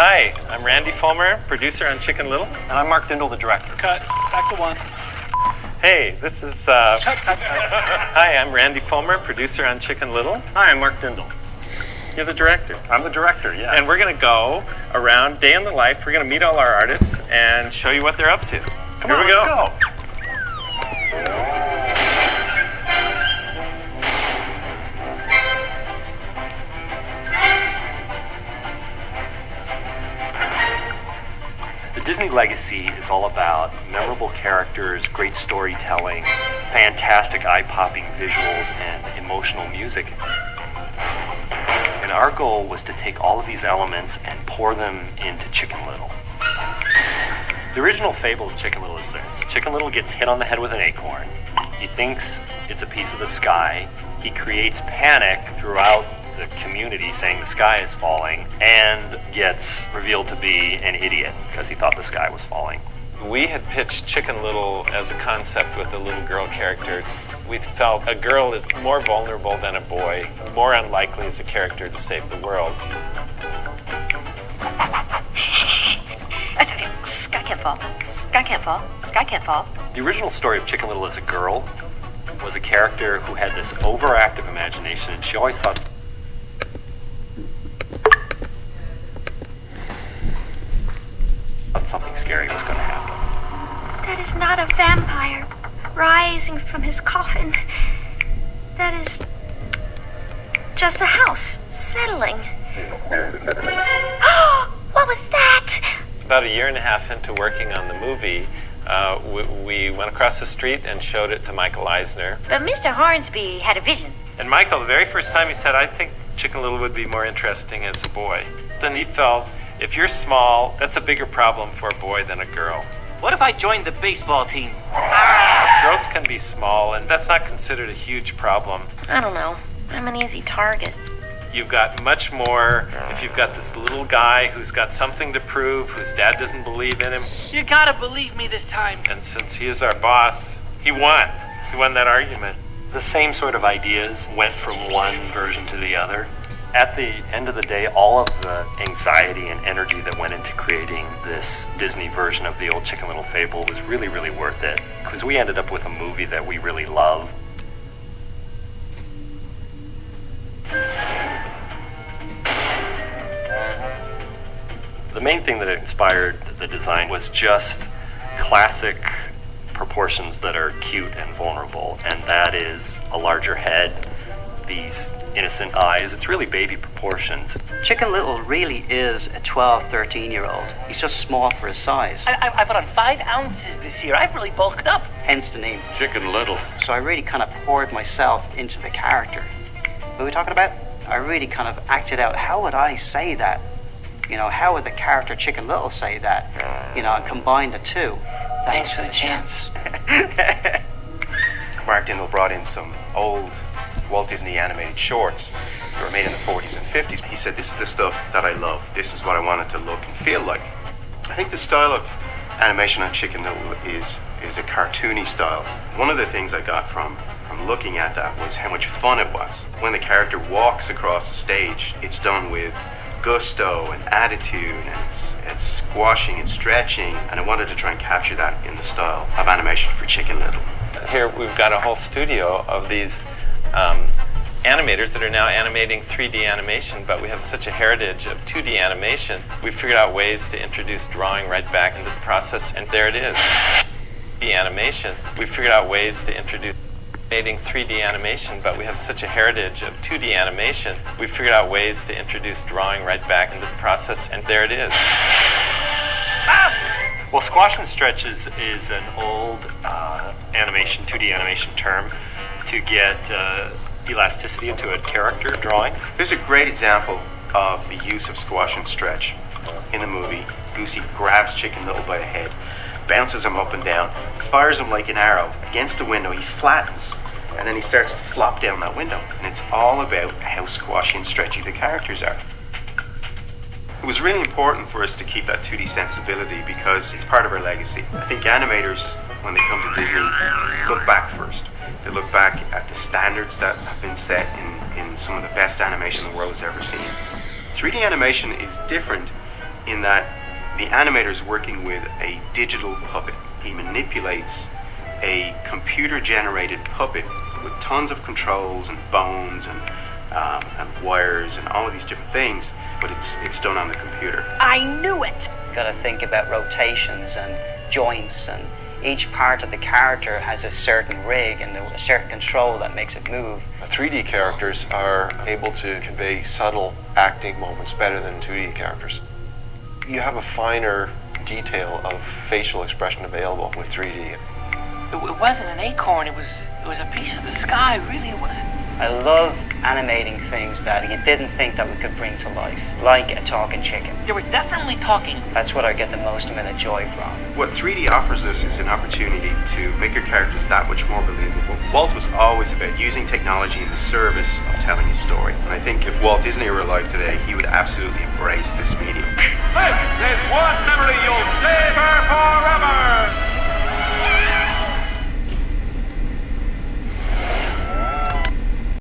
Hi, I'm Randy Fulmer, producer on Chicken Little. And I'm Mark Dindal, the director. Cut. Back to one. Hey, this is... Hi, I'm Randy Fulmer, producer on Chicken Little. Hi, I'm Mark Dindal. You're the director. I'm the director, yes. And we're going to go around day in the life. We're going to meet all our artists and show you what they're up to. Come on, let's go. The Disney legacy is all about memorable characters, great storytelling, fantastic eye-popping visuals, and emotional music. And our goal was to take all of these elements and pour them into Chicken Little. The original fable of Chicken Little is this. Chicken Little gets hit on the head with an acorn. He thinks it's a piece of the sky. He creates panic throughout the community saying the sky is falling and gets revealed to be an idiot because he thought the sky was falling. We had pitched Chicken Little as a concept with a little girl character. We felt a girl is more vulnerable than a boy, more unlikely as a character to save the world. Sky can't fall. Sky can't fall. Sky can't fall. The original story of Chicken Little as a girl was a character who had this overactive imagination, and she always thought something scary was going to happen. That is not a vampire rising from his coffin. That is just a house settling. What was that? About a year and a half into working on the movie, we went across the street and showed it to Michael Eisner. But Mr. Hornsby had a vision. And Michael, the very first time he said, I think Chicken Little would be more interesting as a boy. Then he felt, if you're small, that's a bigger problem for a boy than a girl. What if I joined the baseball team? Girls can be small, and that's not considered a huge problem. I don't know. I'm an easy target. You've got much more if you've got this little guy who's got something to prove, whose dad doesn't believe in him. You gotta believe me this time. And since he is our boss, he won. He won that argument. the same sort of ideas went from one version to the other. At the end of the day, all of the anxiety and energy that went into creating this Disney version of the old Chicken Little fable was really, really worth it, because we ended up with a movie that we really love. The main thing that inspired the design was just classic proportions that are cute and vulnerable, and that is a larger head, these innocent eyes. It's really baby proportions. Chicken Little really is a 12, 13-year-old. He's just small for his size. I put on 5 ounces this year. I've really bulked up. Hence the name. Chicken Little. So I really kind of poured myself into the character. What are we talking about? I really kind of acted out, how would I say that? You know, how would the character Chicken Little say that? You know, and combine the two. Thanks for the chance. Mark Dindal brought in some old Walt Disney animated shorts that were made in the 40s and 50s. He said, this is the stuff that I love. This is what I want it to look and feel like. I think the style of animation on Chicken Little is a cartoony style. One of the things I got from looking at that was how much fun it was. When the character walks across the stage, it's done with gusto and attitude, and it's squashing and stretching, and I wanted to try and capture that in the style of animation for Chicken Little. Here we've got a whole studio of these animators that are now animating 3D animation, but we have such a heritage of 2D animation. We figured out ways to introduce drawing right back into the process, and there it is. 3D animation. We figured out ways to introduce animating 3D animation, but we have such a heritage of 2D animation. We figured out ways to introduce drawing right back into the process, and there it is. Well, squash and stretch is an old animation, 2D animation term to get elasticity into a character drawing. There's a great example of the use of squash and stretch in the movie. Goosey grabs Chicken Little by the head, bounces him up and down, fires him like an arrow against the window. He flattens, and then he starts to flop down that window. And it's all about how squashy and stretchy the characters are. It was really important for us to keep that 2D sensibility because it's part of our legacy. I think animators, when they come to Disney, look back first. They look back at the standards that have been set in some of the best animation the world has ever seen. 3D animation is different in that the animator is working with a digital puppet. He manipulates a computer-generated puppet with tons of controls and bones and wires and all of these different things, but it's done on the computer. I knew it! Got to think about rotations and joints, and each part of the character has a certain rig and a certain control that makes it move. 3D characters are able to convey subtle acting moments better than 2D characters. You have a finer detail of facial expression available with 3D. It wasn't an acorn, it was a piece of the sky, really it was. I love animating things that you didn't think that we could bring to life, like a talking chicken. There was definitely talking. That's what I get the most amount of joy from. What 3D offers us is an opportunity to make your characters that much more believable. Walt was always about using technology in the service of telling a story. And I think if Walt Disney were alive today, he would absolutely embrace this medium. This is one